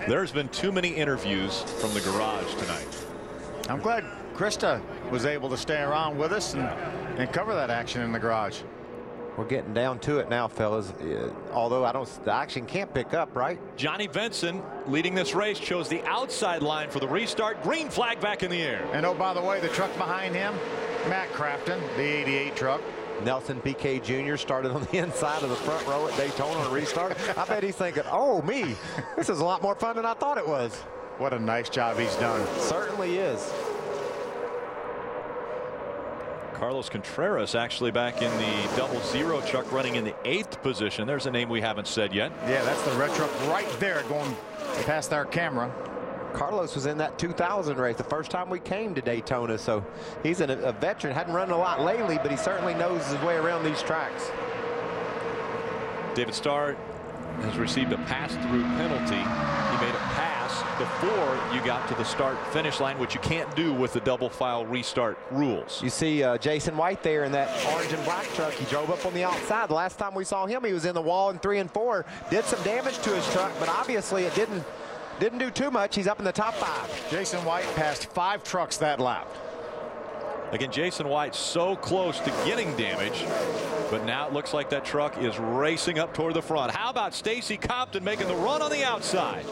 There's been too many interviews from the garage tonight. I'm glad Krista was able to stay around with us and cover that action in the garage. We're getting down to it now, fellas. Although the action can't pick up, right? Johnny Benson leading this race chose the outside line for the restart. Green flag back in the air. And oh, by the way, the truck behind him, Matt Crafton, the 88 truck. Nelson Piquet Jr. started on the inside of the front row at Daytona on a restart. I bet he's thinking, oh, me, this is a lot more fun than I thought it was. What a nice job he's done. Certainly is. Carlos Contreras actually back in the 00 truck running in the 8th position. There's a name we haven't said yet. Yeah, that's the red truck right there going past our camera. Carlos was in that 2000 race the first time we came to Daytona, so he's a veteran. Hadn't run a lot lately, but he certainly knows his way around these tracks. David Starr has received a pass-through penalty. He made a pass before you got to the start-finish line, which you can't do with the double file restart rules. You see Jason White there in that orange and black truck. He drove up on the outside. The last time we saw him, he was in the wall in 3 and 4. Did some damage to his truck, but obviously it didn't do too much. He's up in the top 5. Jason White passed 5 trucks that lap. Again, Jason White so close to getting damage, but now it looks like that truck is racing up toward the front. How about Stacy Compton making the run on the outside?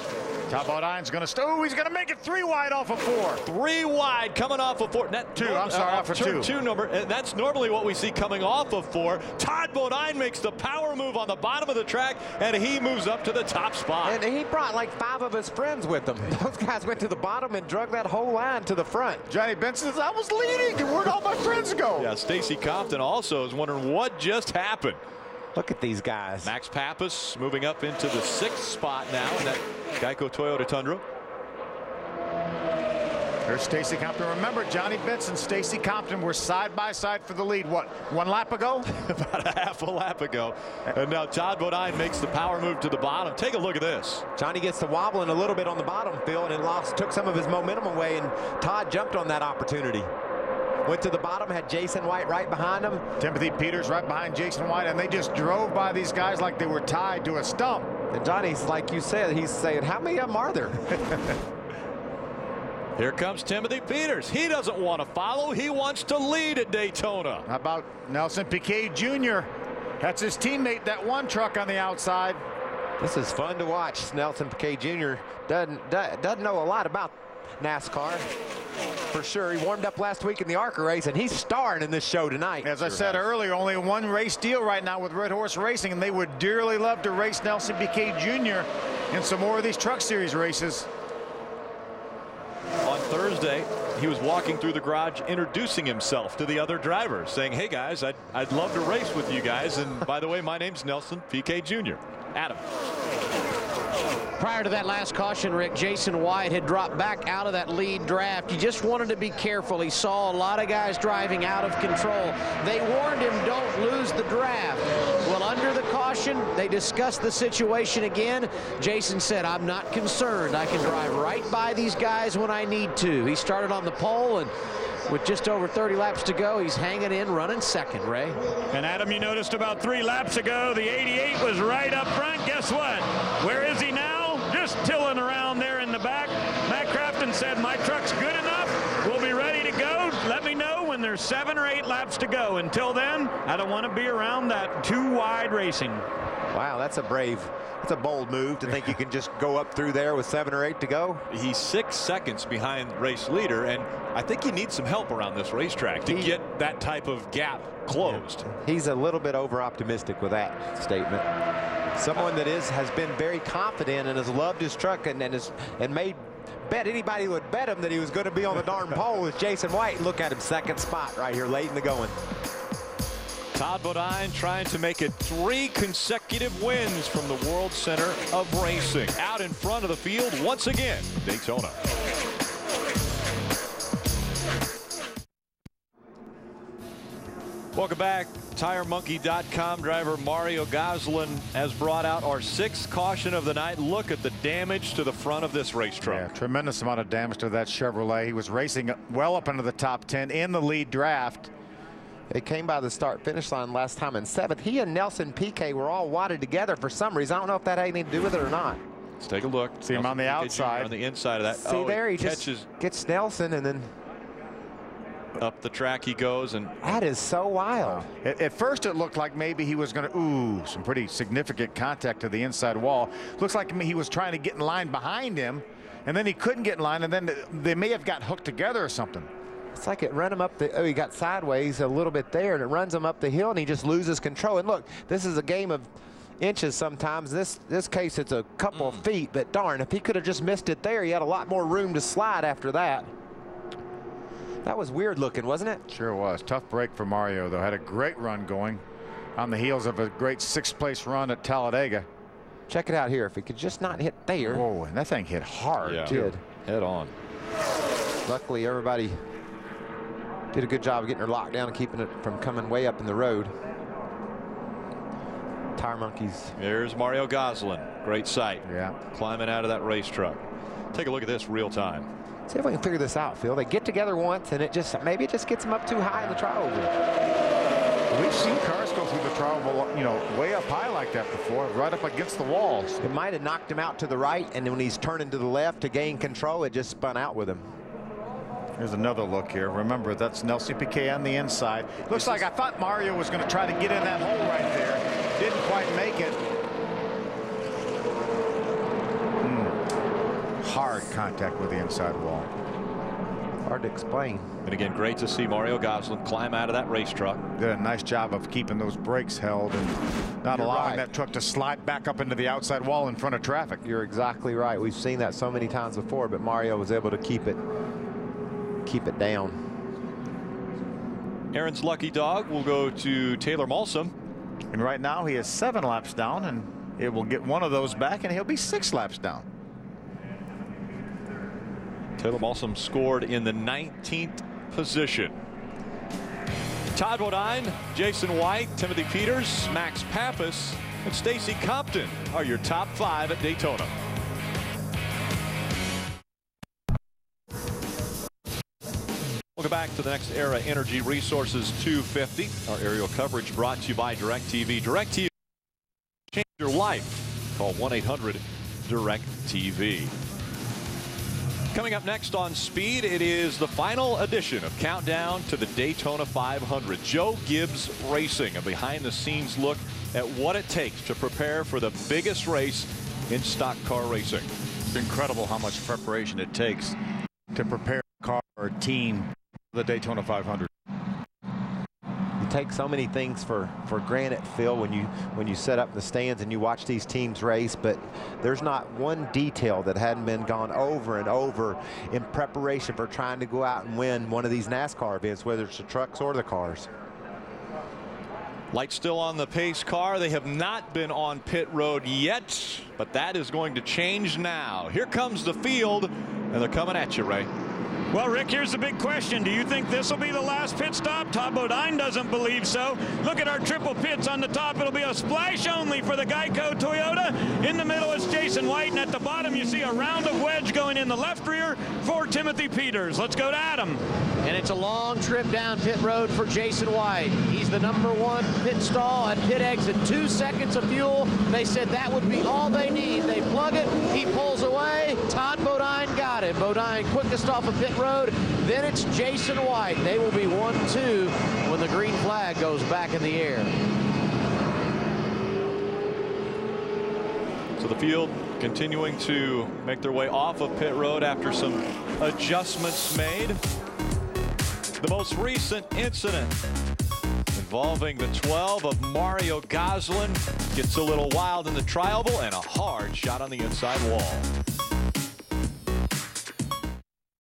Todd Bodine's going to he's going to make it 3 wide off of 4. 3 wide coming off of 4. Off of 2. 2 number, and that's normally what we see coming off of 4. Todd Bodine makes the power move on the bottom of the track, and he moves up to the top spot. And he brought like 5 of his friends with him. Those guys went to the bottom and drug that whole line to the front. Johnny Benson says, I was leading, and where'd all my friends go? Yeah, Stacy Compton also is wondering what just happened. Look at these guys. Max Pappas moving up into the 6th spot now in that Geico Toyota Tundra. There's Stacy Compton. Remember, Johnny Benson, Stacy Compton were side by side for the lead. What, 1 lap ago? About a half a lap ago. And now Todd Bodine makes the power move to the bottom. Take a look at this. Johnny gets to wobbling a little bit on the bottom, Phil, and it took some of his momentum away, and Todd jumped on that opportunity. Went to the bottom, had Jason White right behind him. Timothy Peters right behind Jason White, and they just drove by these guys like they were tied to a stump. And Johnny's, like you said, he's saying, how many of them are there? Here comes Timothy Peters. He doesn't want to follow. He wants to lead at Daytona. How about Nelson Piquet Jr.? That's his teammate, that 1 truck on the outside. This is fun to watch. Nelson Piquet Jr. doesn't know a lot about NASCAR. For sure. He warmed up last week in the ARCA race, and he's starring in this show tonight. As I said earlier, only 1 race deal right now with Red Horse Racing, and they would dearly love to race Nelson Piquet Jr. in some more of these Truck Series races. On Thursday, he was walking through the garage introducing himself to the other drivers, saying, hey guys, I'd love to race with you guys, and by the way, my name's Nelson Piquet Jr. Adam. Prior to that last caution, Rick, Jason White had dropped back out of that lead draft. He just wanted to be careful. He saw a lot of guys driving out of control. They warned him, don't lose the draft. Well, under the caution, they discussed the situation again. Jason said, I'm not concerned. I can drive right by these guys when I need to. He started on the pole, and with just over 30 laps to go, he's hanging in, running 2nd, Ray. And Adam, you noticed about 3 laps ago, the 88 was right up front. Guess what? Where is he now? Just tilling around there in the back. Matt Crafton said, my truck's good enough. We'll be ready to go. Let me know when there's 7 or 8 laps to go. Until then, I don't want to be around that 2 wide racing. Wow, that's a bold move to think you can just go up through there with 7 or 8 to go. He's 6 seconds behind race leader, and I think he needs some help around this racetrack to get that type of gap closed. He's a little bit over optimistic with that statement. Someone that has been very confident and has loved his truck and bet anybody would bet him that he was going to be on the darn pole with Jason White. Look at him, 2nd spot right here late in the going. Todd Bodine trying to make it 3 consecutive wins from the World Center of Racing. Out in front of the field once again, Daytona. Welcome back. TireMonkey.com driver Mario Goslin has brought out our 6th caution of the night. Look at the damage to the front of this race truck. Yeah, tremendous amount of damage to that Chevrolet. He was racing well up into the top 10 in the lead draft. It came by the start-finish line last time in 7th. He and Nelson Piquet were all wadded together for some reason. I don't know if that had anything to do with it or not. Let's take a look. See him on the outside. On the inside of that. See there, he catches, just gets Nelson, and then up the track he goes. And that is so wild. At first it looked like maybe he was going to, some pretty significant contact to the inside wall. Looks like he was trying to get in line behind him, and then he couldn't get in line, and then they may have got hooked together or something. It's like it ran him up the, he got sideways a little bit there, and it runs him up the hill, and he just loses control. And look, this is a game of inches sometimes. This case, it's a couple of feet, but darn, if he could have just missed it there, he had a lot more room to slide after that. That was weird looking, wasn't it? Sure was. Tough break for Mario, though. Had a great run going on the heels of a great 6th place run at Talladega. Check it out here. If he could just not hit there. Whoa, and that thing hit hard. Yeah. Too. Head on. Luckily, everybody did a good job of getting her locked down and keeping it from coming way up in the road. Tire monkeys. There's Mario Goslin. Great sight. Yeah. Climbing out of that race truck. Take a look at this real time. See if we can figure this out, Phil. They get together once, and maybe it just gets them up too high in the tri-oval. We've seen cars go through the tri-oval, you know, way up high like that before, right up against the walls. It might have knocked him out to the right, and then when he's turning to the left to gain control, it just spun out with him. Here's another look here. Remember, that's Nelson Piquet on the inside. Looks like I thought Mario was going to try to get in that hole right there. Didn't quite make it. Hard contact with the inside wall. Hard to explain. And again, great to see Mario Goslin climb out of that race truck. Did a nice job of keeping those brakes held and not allowing that truck to slide back up into the outside wall in front of traffic. You're exactly right. We've seen that so many times before, but Mario was able to keep it down. Aaron's lucky dog will go to Taylor Malsom. And right now he is 7 laps down, and it will get one of those back, and he'll be 6 laps down. Taylor Malsom scored in the 19th position. Todd Bodine, Jason White, Timothy Peters, Max Pappas, and Stacy Compton are your top 5 at Daytona. Welcome back to the NextEra Energy Resources 250. Our aerial coverage brought to you by DirecTV. DirecTV, change your life. Call 1-800-DirecTV. Coming up next on Speed, it is the final edition of Countdown to the Daytona 500. Joe Gibbs Racing, a behind-the-scenes look at what it takes to prepare for the biggest race in stock car racing. It's incredible how much preparation it takes to prepare a car or a team for the Daytona 500. You take so many things for granted, Phil, when you set up the stands and you watch these teams race, but there's not one detail that hadn't been gone over and over in preparation for trying to go out and win one of these NASCAR events, whether it's the trucks or the cars. Lights still on the pace car. They have not been on pit road yet, but that is going to change now. Here comes the field, and they're coming at you, Ray. Well, Rick, here's the big question. Do you think this will be the last pit stop? Todd Bodine doesn't believe so. Look at our triple pits on the top. It'll be a splash only for the Geico Toyota. In the middle is Jason White, and at the bottom you see a round of wedge going in the left rear for Timothy Peters. Let's go to Adam. And it's a long trip down pit road for Jason White. He's the #1 pit stall at pit exit. 2 seconds of fuel. They said that would be all they need. They plug it. He pulls away. Todd Bodine got it. Bodine quickest off of pit road. Then it's Jason White. They will be 1-2 when the green flag goes back in the air. So the field continuing to make their way off of pit road after some adjustments made. The most recent incident involving the 12 of Mario Goslin gets a little wild in the tri-oval, and a hard shot on the inside wall.